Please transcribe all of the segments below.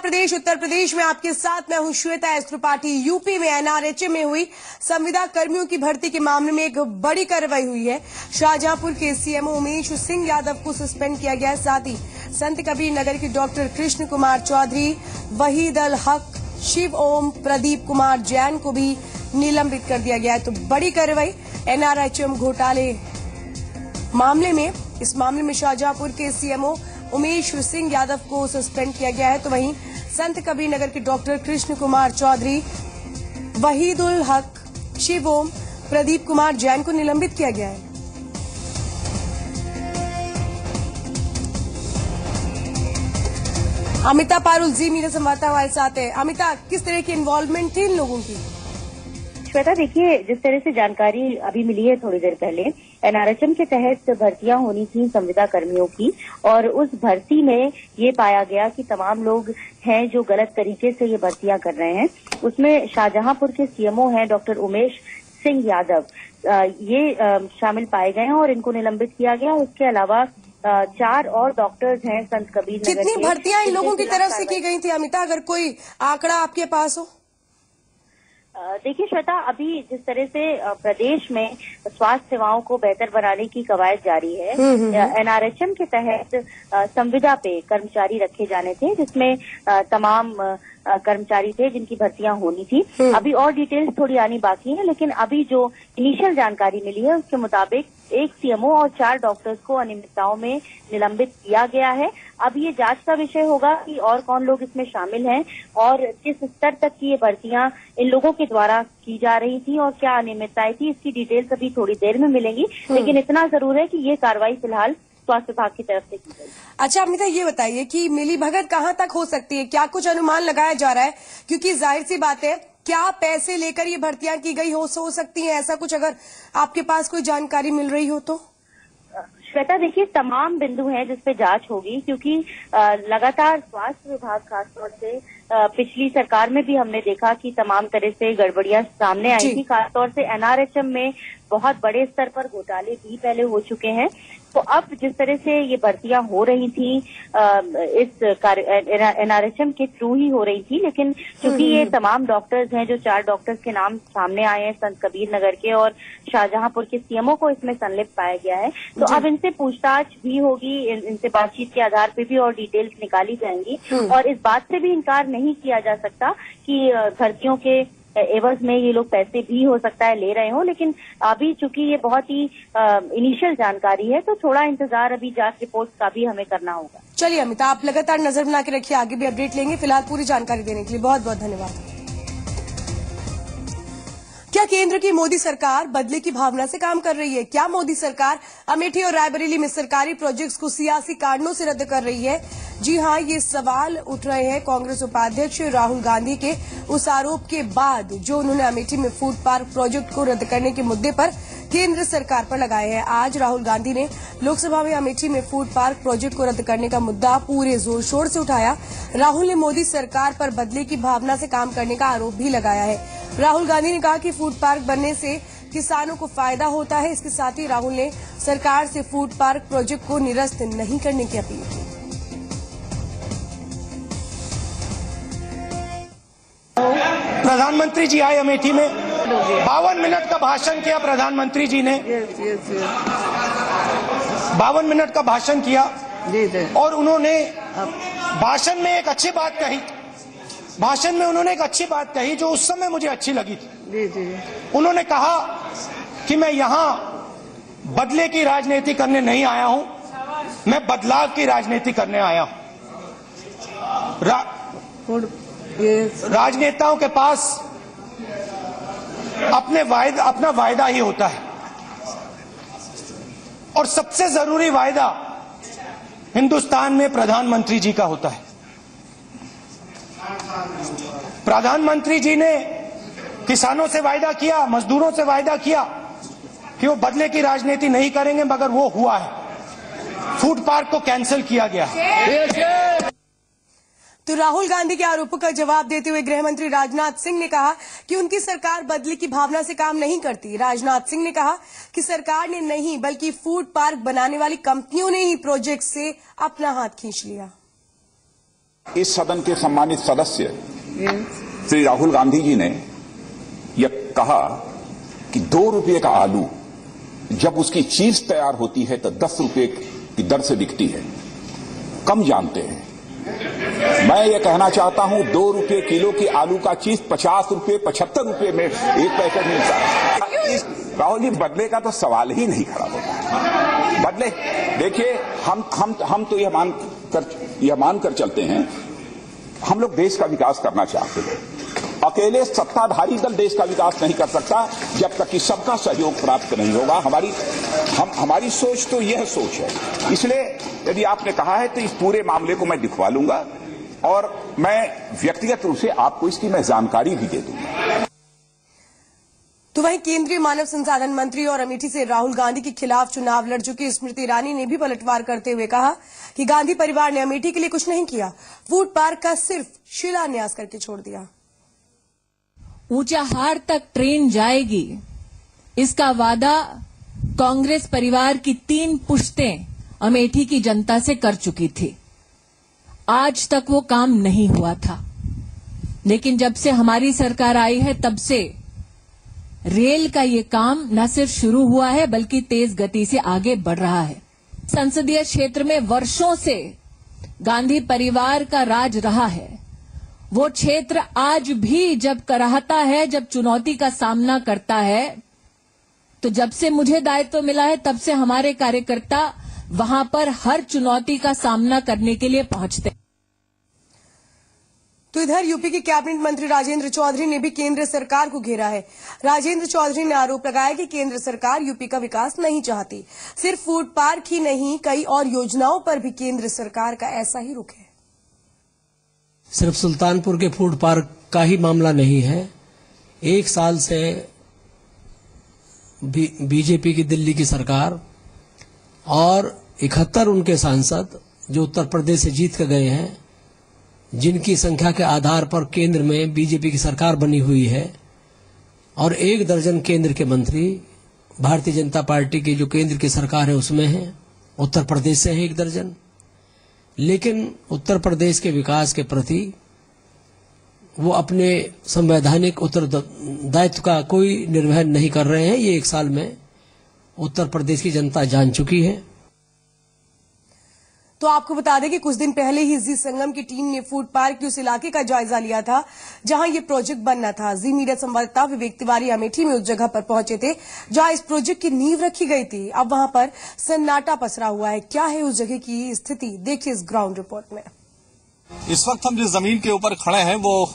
प्रदेश उत्तर प्रदेश में आपके साथ मैं हूं श्वेता एस त्रिपाठी। यूपी में एनआरएचएम में हुई संविदा कर्मियों की भर्ती के मामले में एक बड़ी कार्रवाई हुई है। शाहजहांपुर के सीएमओ उमेश सिंह यादव को सस्पेंड किया गया है। साथ ही संत कबीर नगर के डॉक्टर कृष्ण कुमार चौधरी, वहीद अल हक, शिव ओम, प्रदीप कुमार जैन को भी निलंबित कर दिया गया है। तो बड़ी कार्रवाई एनआरएचएम घोटाले मामले में। इस मामले में शाहजहांपुर के सीएमओ उमेश सिंह यादव को सस्पेंड किया गया है, तो वहीं संत कबीर नगर के डॉक्टर कृष्ण कुमार चौधरी, वहीद उल हक, शिव ओम, प्रदीप कुमार जैन को निलंबित किया गया है। अमिता पारुल जी मेरे संवाददाता हमारे साथ है। अमिता, किस तरह की इन्वॉल्वमेंट थी इन लोगों की? श्वेता, देखिए, जिस तरह से जानकारी अभी मिली है थोड़ी देर पहले, एनआरएचएम के तहत भर्तियां होनी थी संविदा कर्मियों की, और उस भर्ती में ये पाया गया कि तमाम लोग हैं जो गलत तरीके से ये भर्तियां कर रहे हैं। उसमें शाहजहांपुर के सीएमओ हैं डॉक्टर उमेश सिंह यादव, ये शामिल पाए गए हैं और इनको निलंबित किया गया। उसके अलावा 4 और डॉक्टर्स हैं संत कबीर नगर। कितनी भर्तियां इन लोगों की तरफ से की गई थी अमिता, अगर कोई आंकड़ा आपके पास हो? देखिए श्वेता, अभी जिस तरह से प्रदेश में स्वास्थ्य सेवाओं को बेहतर बनाने की कवायद जारी है, एनआरएचएम के तहत संविदा पे कर्मचारी रखे जाने थे, जिसमें तमाम कर्मचारी थे जिनकी भर्तियां होनी थी। अभी और डिटेल्स थोड़ी आनी बाकी है, लेकिन अभी जो इनिशियल जानकारी मिली है उसके मुताबिक एक सीएमओ और 4 डॉक्टर्स को अनियमितताओं में निलंबित किया गया है। अब ये जांच का विषय होगा कि और कौन लोग इसमें शामिल हैं और किस स्तर तक की ये भर्तियां इन लोगों के द्वारा की जा रही थी और क्या अनियमितताएं थी, इसकी डिटेल्स अभी थोड़ी देर में मिलेंगी। लेकिन इतना जरूर है कि ये कार्रवाई फिलहाल स्वास्थ्य विभाग की तरफ से की गई। अच्छा अमिता, ये बताइए कि मिलीभगत कहाँ तक हो सकती है? क्या कुछ अनुमान लगाया जा रहा है? क्योंकि जाहिर सी बात है, क्या पैसे लेकर ये भर्तियां की गई हो सकती हैं, ऐसा कुछ अगर आपके पास कोई जानकारी मिल रही हो तो? श्वेता, देखिए, तमाम बिंदु हैं जिस पे जांच होगी, क्योंकि लगातार स्वास्थ्य विभाग खासतौर से पिछली सरकार में भी हमने देखा कि तमाम तरह से गड़बड़ियां सामने आई थी। खासतौर से एनआरएचएम में बहुत बड़े स्तर पर घोटाले भी पहले हो चुके हैं। तो अब जिस तरह से ये भर्तियां हो रही थी इस एनआरएचएम के थ्रू ही हो रही थी, लेकिन क्योंकि ये तमाम डॉक्टर्स हैं, जो 4 डॉक्टर्स के नाम सामने आए हैं संत कबीर नगर के और शाहजहांपुर के सीएमओ को इसमें संलिप्त पाया गया है, तो अब इनसे पूछताछ भी होगी, इनसे बातचीत के आधार पर भी और डिटेल्स निकाली जाएंगी। और इस बात से भी इनकार नहीं किया जा सकता कि भर्तियों के एवज में ये लोग पैसे भी हो सकता है ले रहे हो, लेकिन अभी चूंकि ये बहुत ही इनिशियल जानकारी है, तो थोड़ा इंतजार अभी जांच रिपोर्ट का भी हमें करना होगा। चलिए अमिता, आप लगातार नजर बना के रखिए, आगे भी अपडेट लेंगे। फिलहाल पूरी जानकारी देने के लिए बहुत बहुत धन्यवाद। क्या केंद्र की मोदी सरकार बदले की भावना से काम कर रही है? क्या मोदी सरकार अमेठी और रायबरेली में सरकारी प्रोजेक्ट्स को सियासी कारणों से रद्द कर रही है? जी हां, ये सवाल उठ रहे हैं कांग्रेस उपाध्यक्ष राहुल गांधी के उस आरोप के बाद जो उन्होंने अमेठी में फूड पार्क प्रोजेक्ट को रद्द करने के मुद्दे पर केंद्र सरकार पर लगाए हैं। आज राहुल गांधी ने लोकसभा में अमेठी में फूड पार्क प्रोजेक्ट को रद्द करने का मुद्दा पूरे जोर शोर से उठाया। राहुल ने मोदी सरकार पर बदले की भावना से काम करने का आरोप भी लगाया है। राहुल गांधी ने कहा कि फूड पार्क बनने से किसानों को फायदा होता है। इसके साथ ही राहुल ने सरकार से फूड पार्क प्रोजेक्ट को निरस्त नहीं करने की अपील की। प्रधानमंत्री जी आए अमेठी में, 52 मिनट का भाषण किया प्रधानमंत्री जी ने। 52 मिनट का भाषण किया और उन्होंने भाषण में एक अच्छी बात कही। भाषण में उन्होंने एक अच्छी बात कही जो उस समय मुझे अच्छी लगी थी। उन्होंने कहा कि मैं यहाँ बदले की राजनीति करने नहीं आया हूँ, मैं बदलाव की राजनीति करने आया हूँ। राजनेताओं के पास अपना वायदा ही होता है, और सबसे जरूरी वायदा हिंदुस्तान में प्रधानमंत्री जी का होता है। प्रधानमंत्री जी ने किसानों से वायदा किया, मजदूरों से वायदा किया कि वो बदले की राजनीति नहीं करेंगे, मगर वो हुआ है। फूड पार्क को कैंसिल किया गया है। तो राहुल गांधी के आरोपों का जवाब देते हुए गृह मंत्री राजनाथ सिंह ने कहा कि उनकी सरकार बदले की भावना से काम नहीं करती। राजनाथ सिंह ने कहा कि सरकार ने नहीं बल्कि फूड पार्क बनाने वाली कंपनियों ने ही प्रोजेक्ट से अपना हाथ खींच लिया। इस सदन के सम्मानित सदस्य श्री राहुल गांधी जी ने यह कहा कि 2 रुपये का आलू जब उसकी चीज तैयार होती है तो 10 रुपये की दर से बिकती है। कम जानते हैं। मैं ये कहना चाहता हूं 2 रुपये किलो की आलू का चीज 50 रुपये 75 रुपये में एक पैकेट मिलता है। राहुल जी, बदले का तो सवाल ही नहीं खड़ा होता। बदले देखिए, हम तो यह मानकर चलते हैं, हम लोग देश का विकास करना चाहते हैं। अकेले सत्ताधारी दल देश का विकास नहीं कर सकता जब तक कि सबका सहयोग प्राप्त नहीं होगा। हमारी सोच तो यह सोच है। इसलिए यदि आपने कहा है तो इस पूरे मामले को मैं दिखवा लूंगा और मैं व्यक्तिगत रूप से आपको इसकी मैं जानकारी भी दे दूंगा। तो वहीं केंद्रीय मानव संसाधन मंत्री और अमेठी से राहुल गांधी के खिलाफ चुनाव लड़ चुकी स्मृति ईरानी ने भी पलटवार करते हुए कहा कि गांधी परिवार ने अमेठी के लिए कुछ नहीं किया, फूड पार्क का सिर्फ शिलान्यास करके छोड़ दिया। ऊंचाहार तक ट्रेन जाएगी, इसका वादा कांग्रेस परिवार की 3 पुश्तें अमेठी की जनता से कर चुकी थी। आज तक वो काम नहीं हुआ था, लेकिन जब से हमारी सरकार आई है तब से रेल का ये काम न सिर्फ शुरू हुआ है बल्कि तेज गति से आगे बढ़ रहा है। संसदीय क्षेत्र में वर्षों से गांधी परिवार का राज रहा है। वो क्षेत्र आज भी जब कराहता है, जब चुनौती का सामना करता है, तो जब से मुझे दायित्व मिला है तब से हमारे कार्यकर्ता वहां पर हर चुनौती का सामना करने के लिए पहुंचते। तो इधर यूपी के कैबिनेट मंत्री राजेंद्र चौधरी ने भी केंद्र सरकार को घेरा है। राजेंद्र चौधरी ने आरोप लगाया कि केंद्र सरकार यूपी का विकास नहीं चाहती। सिर्फ फूड पार्क ही नहीं, कई और योजनाओं पर भी केंद्र सरकार का ऐसा ही रुख है। सिर्फ सुल्तानपुर के फूड पार्क का ही मामला नहीं है। 1 साल से बीजेपी की दिल्ली की सरकार और 71 उनके सांसद जो उत्तर प्रदेश से जीत कर गए हैं, जिनकी संख्या के आधार पर केंद्र में बीजेपी की सरकार बनी हुई है, और 1 दर्जन केंद्र के मंत्री भारतीय जनता पार्टी की जो केंद्र की सरकार है उसमें है। उत्तर प्रदेश से है 1 दर्जन। लेकिन उत्तर प्रदेश के विकास के प्रति वो अपने संवैधानिक उत्तरदायित्व का कोई निर्वहन नहीं कर रहे हैं। ये 1 साल में उत्तर प्रदेश की जनता जान चुकी है। तो आपको बता दें कि कुछ दिन पहले ही जी संगम की टीम ने फूड पार्क के उस इलाके का जायजा लिया था जहां ये प्रोजेक्ट बनना था। जी मीडिया संवाददाता विवेक तिवारी अमेठी में उस जगह पर पहुंचे थे जहां इस प्रोजेक्ट की नींव रखी गई थी। अब वहां पर सन्नाटा पसरा हुआ है। क्या है उस जगह की स्थिति, देखिए इस ग्राउंड रिपोर्ट में। इस वक्त हम जिस जमीन के ऊपर खड़े हैं वो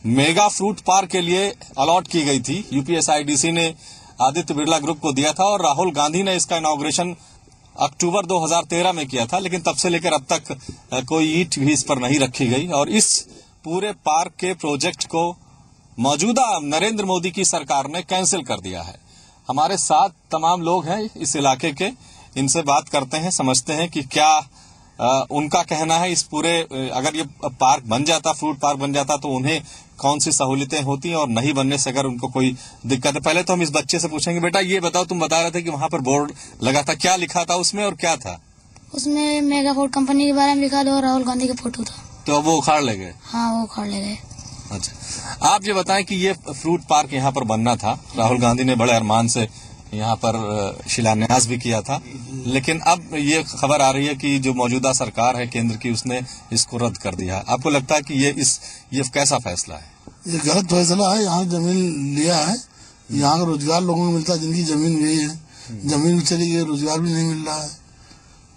मेगा फ्रूट पार्क के लिए अलॉट की गई थी। यूपीएसआईडीसी ने आदित्य बिरला ग्रुप को दिया था और राहुल गांधी ने इसका इनॉग्रेशन अक्टूबर 2013 में किया था, लेकिन तब से लेकर अब तक कोई ईंट भी इस पर नहीं रखी गई। और इस पूरे पार्क के प्रोजेक्ट को मौजूदा नरेंद्र मोदी की सरकार ने कैंसिल कर दिया है। हमारे साथ तमाम लोग हैं इस इलाके के, इनसे बात करते हैं, समझते हैं कि क्या उनका कहना है इस पूरे, अगर ये पार्क बन जाता, फ्रूट पार्क बन जाता, तो उन्हें कौन सी सहूलियतें होती और नहीं बनने से अगर उनको कोई दिक्कत है। पहले तो हम इस बच्चे से पूछेंगे, बेटा ये बताओ, तुम बता रहे थे कि वहां पर बोर्ड लगा था, क्या लिखा था उसमें और क्या था? उसमें मेगा फूड कंपनी के बारे में लिखा था और राहुल गांधी का फोटो था। तो वो उखाड़ ले गए? हाँ, वो उखाड़ ले गए। अच्छा, आप ये बताएं कि ये फ्रूट पार्क यहाँ पर बनना था, राहुल गांधी ने बड़े अरमान से यहाँ पर शिलान्यास भी किया था, लेकिन अब ये खबर आ रही है कि जो मौजूदा सरकार है केंद्र की, उसने इसको रद्द कर दिया। आपको लगता है कि ये कैसा फैसला है? ये गलत फैसला है। यहाँ जमीन लिया है, यहाँ का रोजगार लोगों को मिलता है, जिनकी जमीन गई है, जमीन भी चली गई, रोजगार भी नहीं मिल रहा है।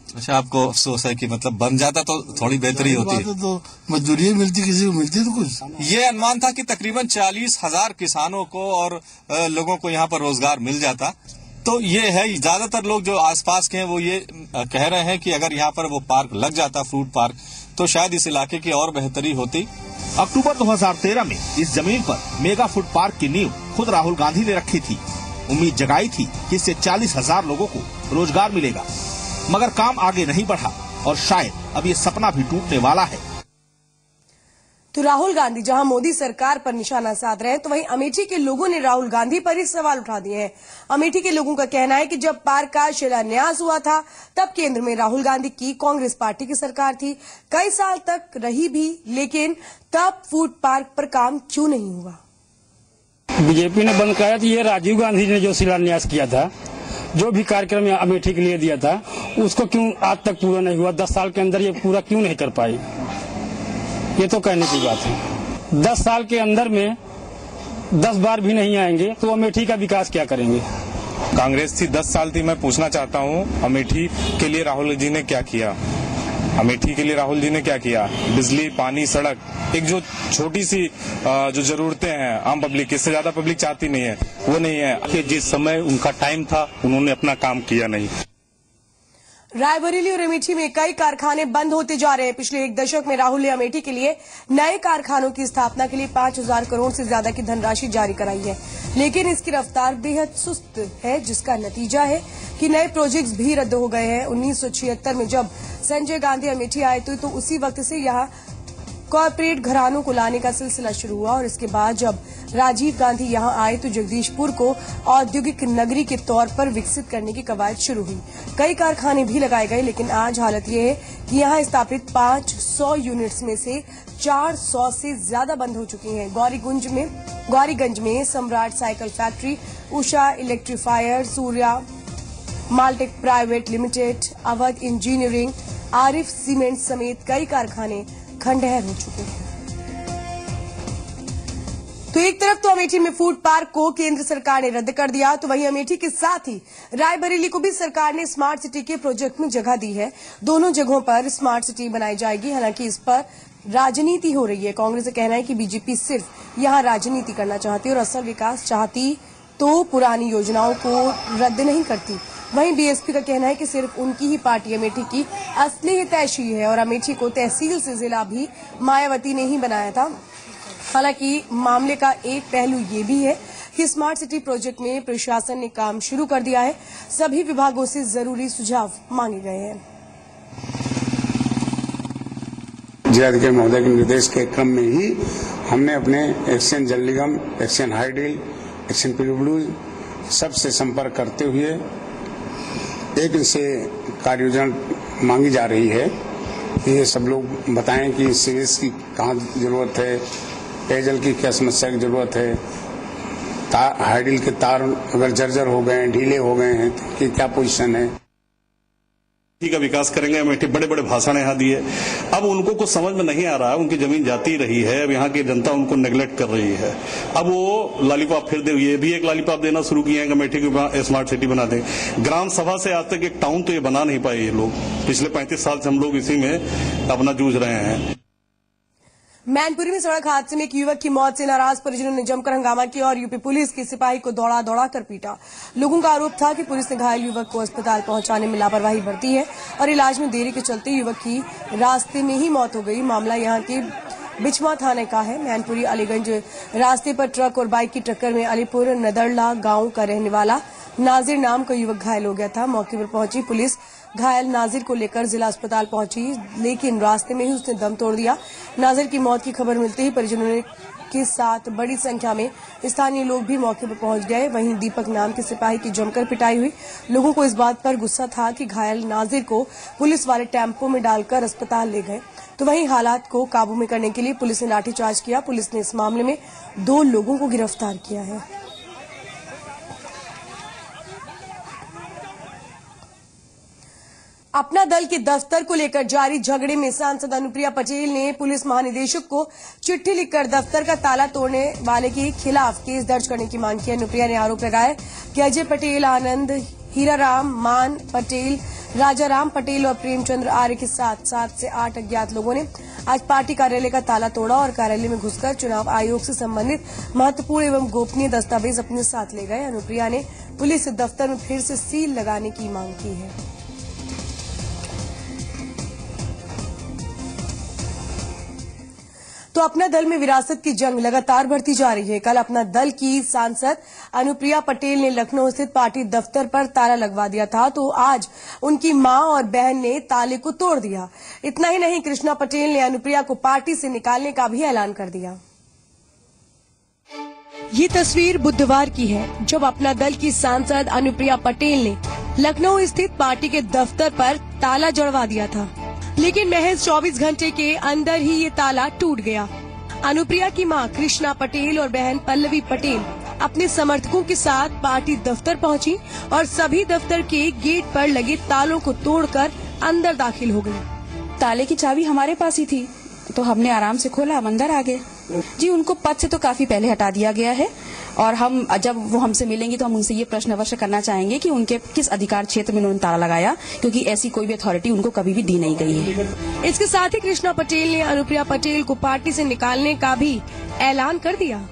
अच्छा, आपको अफसोस है कि मतलब बन जाता तो थोड़ी बेहतरी होती है। तो मजदूरी मिलती, किसी को मिलती तो कुछ। ये अनुमान था कि तकरीबन 40,000 किसानों को और लोगों को यहाँ पर रोजगार मिल जाता। तो ये है, ज्यादातर लोग जो आसपास के हैं वो ये कह रहे हैं कि अगर यहाँ पर वो पार्क लग जाता, फ्रूट पार्क, तो शायद इस इलाके की और बेहतरी होती। अक्टूबर 2013 में इस जमीन पर मेगा फूड पार्क की नींव खुद राहुल गांधी ने रखी थी। उम्मीद जगाई थी कि इससे 40,000 लोगों को रोजगार मिलेगा, मगर काम आगे नहीं बढ़ा और शायद अब ये सपना भी टूटने वाला है। तो राहुल गांधी जहां मोदी सरकार पर निशाना साध रहे हैं, तो वहीं अमेठी के लोगों ने राहुल गांधी पर ही सवाल उठा दिए हैं। अमेठी के लोगों का कहना है कि जब पार्क का शिलान्यास हुआ था तब केंद्र में राहुल गांधी की कांग्रेस पार्टी की सरकार थी, कई साल तक रही भी, लेकिन तब फूड पार्क पर काम क्यों नहीं हुआ? बीजेपी ने बंद कराया, तो ये राजीव गांधी ने जो शिलान्यास किया था, जो भी कार्यक्रम अमेठी के लिए दिया था, उसको क्यों आज तक पूरा नहीं हुआ? 10 साल के अंदर ये पूरा क्यों नहीं कर पाई? ये तो कहने की बात है। 10 साल के अंदर में 10 बार भी नहीं आएंगे तो अमेठी का विकास क्या करेंगे? कांग्रेस थी 10 साल थी। मैं पूछना चाहता हूँ, अमेठी के लिए राहुल जी ने क्या किया? अमेठी के लिए राहुल जी ने क्या किया? बिजली, पानी, सड़क, एक जो छोटी सी जो जरूरतें हैं आम पब्लिक, इससे ज्यादा पब्लिक चाहती नहीं है, वो नहीं है। कि जिस समय उनका टाइम था उन्होंने अपना काम किया नहीं। रायबरेली और अमेठी में कई कारखाने बंद होते जा रहे हैं। पिछले 1 दशक में राहुल ने अमेठी के लिए नए कारखानों की स्थापना के लिए 5,000 करोड़ से ज्यादा की धनराशि जारी कराई है, लेकिन इसकी रफ्तार बेहद सुस्त है, जिसका नतीजा है कि नए प्रोजेक्ट्स भी रद्द हो गए हैं। 1976 में जब संजय गांधी अमेठी आए तो उसी वक्त से यहाँ कॉर्पोरेट घरानों को लाने का सिलसिला शुरू हुआ, और इसके बाद जब राजीव गांधी यहां आए तो जगदीशपुर को औद्योगिक नगरी के तौर पर विकसित करने की कवायद शुरू हुई। कई कारखाने भी लगाए गए, लेकिन आज हालत यह है कि यहां स्थापित 500 यूनिट्स में से 400 से ज्यादा बंद हो चुकी हैं। गौरीगंज में Samrat cycle factory, Usha electrifier, Surya माल्टेक private limited, Awadh engineering, Arif cement समेत कई कारखाने खंडहर हो चुके हैं। तो एक तरफ तो अमेठी में फूड पार्क को केंद्र सरकार ने रद्द कर दिया, तो वहीं अमेठी के साथ ही रायबरेली को भी सरकार ने स्मार्ट सिटी के प्रोजेक्ट में जगह दी है। दोनों जगहों पर स्मार्ट सिटी बनाई जाएगी। हालांकि इस पर राजनीति हो रही है। कांग्रेस का कहना है कि बीजेपी सिर्फ यहां राजनीति करना चाहती है और असल विकास चाहती तो पुरानी योजनाओं को रद्द नहीं करती। वहीं बीएसपी का कहना है कि सिर्फ उनकी ही पार्टी अमेठी की असली हितैषी है और अमेठी को तहसील से जिला भी मायावती ने ही बनाया था। हालांकि मामले का एक पहलू ये भी है कि स्मार्ट सिटी प्रोजेक्ट में प्रशासन ने काम शुरू कर दिया है। सभी विभागों से जरूरी सुझाव मांगे गए हैं। जिलाधिकारी महोदय के निर्देश के क्रम में ही हमने अपने एक्शन जल निगम, एक्शन हाईडील, एक्शन पीडब्ल्यू सबसे संपर्क करते हुए एक इनसे कार्य योजना मांगी जा रही है। ये सब लोग बताएं कि सीवेज की कहाँ जरूरत है, पेयजल की क्या समस्या की जरूरत है, हाईडील के तार अगर जर्जर हो गए हैं, ढीले हो गए हैं, तो की क्या पोजीशन है। का विकास करेंगे। अमेठी बड़े बड़े भाषण यहाँ दिए, अब उनको कुछ समझ में नहीं आ रहा है। उनकी जमीन जाती रही है, अब यहाँ की जनता उनको नेग्लेक्ट कर रही है। अब वो लॉलीपॉप फिर दे, ये भी एक लॉलीपॉप देना शुरू किए हैं, अमेठी को स्मार्ट सिटी बना दें। ग्राम सभा से आज तक एक टाउन तो ये बना नहीं पाए ये लोग। पिछले 35 साल से हम लोग इसी में अपना जूझ रहे हैं। मैनपुरी में सड़क हादसे में एक युवक की मौत से नाराज परिजनों ने जमकर हंगामा किया और यूपी पुलिस के सिपाही को दौड़ा दौड़ा कर पीटा। लोगों का आरोप था कि पुलिस ने घायल युवक को अस्पताल पहुंचाने में लापरवाही बरती है और इलाज में देरी के चलते युवक की रास्ते में ही मौत हो गई। मामला यहां के बिचमा थाने का है। मैनपुरी अलीगंज रास्ते पर ट्रक और बाइक की टक्कर में अलीपुर नदरला गांव का रहने वाला नाजिर नाम का युवक घायल हो गया था। मौके पर पहुंची पुलिस घायल नाजिर को लेकर जिला अस्पताल पहुंची, लेकिन रास्ते में ही उसने दम तोड़ दिया। नाजिर की मौत की खबर मिलते ही परिजनों के साथ बड़ी संख्या में स्थानीय लोग भी मौके पर पहुंच गए। वहीं दीपक नाम के सिपाही की जमकर पिटाई हुई। लोगों को इस बात पर गुस्सा था कि घायल नाजिर को पुलिस वाले टेम्पो में डालकर अस्पताल ले गए। तो वहीं हालात को काबू में करने के लिए पुलिस ने लाठीचार्ज किया। पुलिस ने इस मामले में 2 लोगों को गिरफ्तार किया है। अपना दल के दफ्तर को लेकर जारी झगड़े में सांसद अनुप्रिया पटेल ने पुलिस महानिदेशक को चिट्ठी लिखकर दफ्तर का ताला तोड़ने वाले के खिलाफ केस दर्ज करने की मांग की। अनुप्रिया ने आरोप लगाया कि अजय पटेल, आनंद, हीराराम, मान पटेल, राजाराम पटेल और प्रेमचंद्र आर्य के साथ 7 से 8 अज्ञात लोगों ने आज पार्टी कार्यालय का ताला तोड़ा और कार्यालय में घुसकर चुनाव आयोग से संबंधित महत्वपूर्ण एवं गोपनीय दस्तावेज अपने साथ ले गए। अनुप्रिया ने पुलिस दफ्तर में फिर से सील लगाने की मांग की है। तो अपना दल में विरासत की जंग लगातार बढ़ती जा रही है। कल अपना दल की सांसद अनुप्रिया पटेल ने लखनऊ स्थित पार्टी दफ्तर पर ताला लगवा दिया था, तो आज उनकी मां और बहन ने ताले को तोड़ दिया। इतना ही नहीं, कृष्णा पटेल ने अनुप्रिया को पार्टी से निकालने का भी ऐलान कर दिया। ये तस्वीर बुधवार की है, जब अपना दल की सांसद अनुप्रिया पटेल ने लखनऊ स्थित पार्टी के दफ्तर पर ताला जड़वा दिया था, लेकिन महज 24 घंटे के अंदर ही ये ताला टूट गया। अनुप्रिया की मां कृष्णा पटेल और बहन पल्लवी पटेल अपने समर्थकों के साथ पार्टी दफ्तर पहुंची और सभी दफ्तर के गेट पर लगे तालों को तोड़कर अंदर दाखिल हो गई। ताले की चाबी हमारे पास ही थी, तो हमने आराम से खोला, हम अंदर आ गए। जी, उनको पद से तो काफी पहले हटा दिया गया है और हम जब वो हमसे मिलेंगी तो हम उनसे ये प्रश्न अवश्य करना चाहेंगे कि उनके किस अधिकार क्षेत्र में उन्होंने ताला लगाया, क्योंकि ऐसी कोई भी अथॉरिटी उनको कभी भी दी नहीं गई है। इसके साथ ही कृष्णा पटेल ने अनुप्रिया पटेल को पार्टी से निकालने का भी ऐलान कर दिया।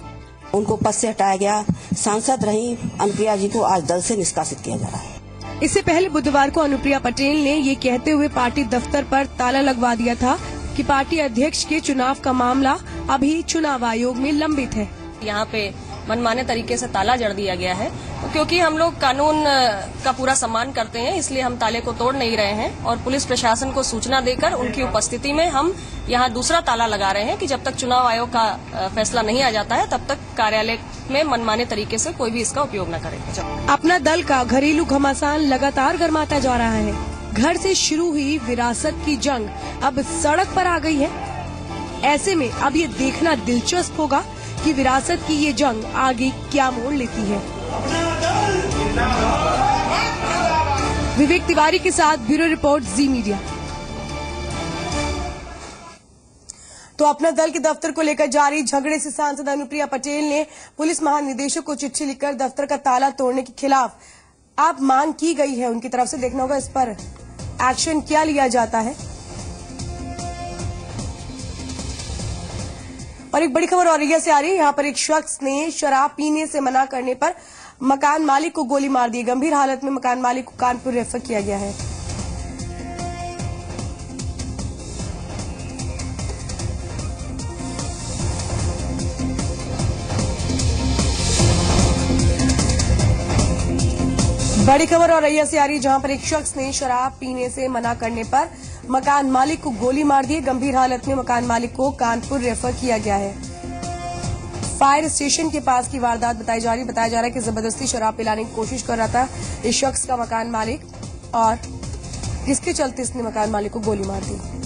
उनको पद से हटाया गया। सांसद रही अनुप्रिया जी को आज दल से निष्कासित किया जा रहा है। इससे पहले बुधवार को अनुप्रिया पटेल ने ये कहते हुए पार्टी दफ्तर पर ताला लगवा दिया था कि पार्टी अध्यक्ष के चुनाव का मामला अभी चुनाव आयोग में लंबित है। यहाँ पे मनमाने तरीके से ताला जड़ दिया गया है, क्योंकि हम लोग कानून का पूरा सम्मान करते हैं, इसलिए हम ताले को तोड़ नहीं रहे हैं और पुलिस प्रशासन को सूचना देकर उनकी उपस्थिति में हम यहाँ दूसरा ताला लगा रहे हैं कि जब तक चुनाव आयोग का फैसला नहीं आ जाता है तब तक कार्यालय में मनमाने तरीके से कोई भी इसका उपयोग न करे। अपना दल का घरेलू घमासान लगातार गर्माता जा रहा है। घर से शुरू हुई विरासत की जंग अब सड़क पर आ गई है। ऐसे में अब ये देखना दिलचस्प होगा कि विरासत की ये जंग आगे क्या मोड़ लेती है। विवेक तिवारी के साथ ब्यूरो रिपोर्ट, जी मीडिया। तो अपना दल के दफ्तर को लेकर जारी झगड़े से सांसद अनुप्रिया पटेल ने पुलिस महानिदेशक को चिट्ठी लिखकर दफ्तर का ताला तोड़ने के खिलाफ आप मांग की गई है। उनकी तरफ से देखना होगा इस पर एक्शन क्या लिया जाता है। और एक बड़ी खबर औरैया से आ रही है। यहाँ पर एक शख्स ने शराब पीने से मना करने पर मकान मालिक को गोली मार दी। गंभीर हालत में मकान मालिक को कानपुर रेफर किया गया है। बड़ी खबर औरैया से आ रही है, जहां पर एक शख्स ने शराब पीने से मना करने पर मकान मालिक को गोली मार दी। गंभीर हालत में मकान मालिक को कानपुर रेफर किया गया है। फायर स्टेशन के पास की वारदात बताया जा रहा है कि जबरदस्ती शराब पिलाने की कोशिश कर रहा था इस शख्स का मकान मालिक, और जिसके चलते इसने मकान मालिक को गोली मार दी।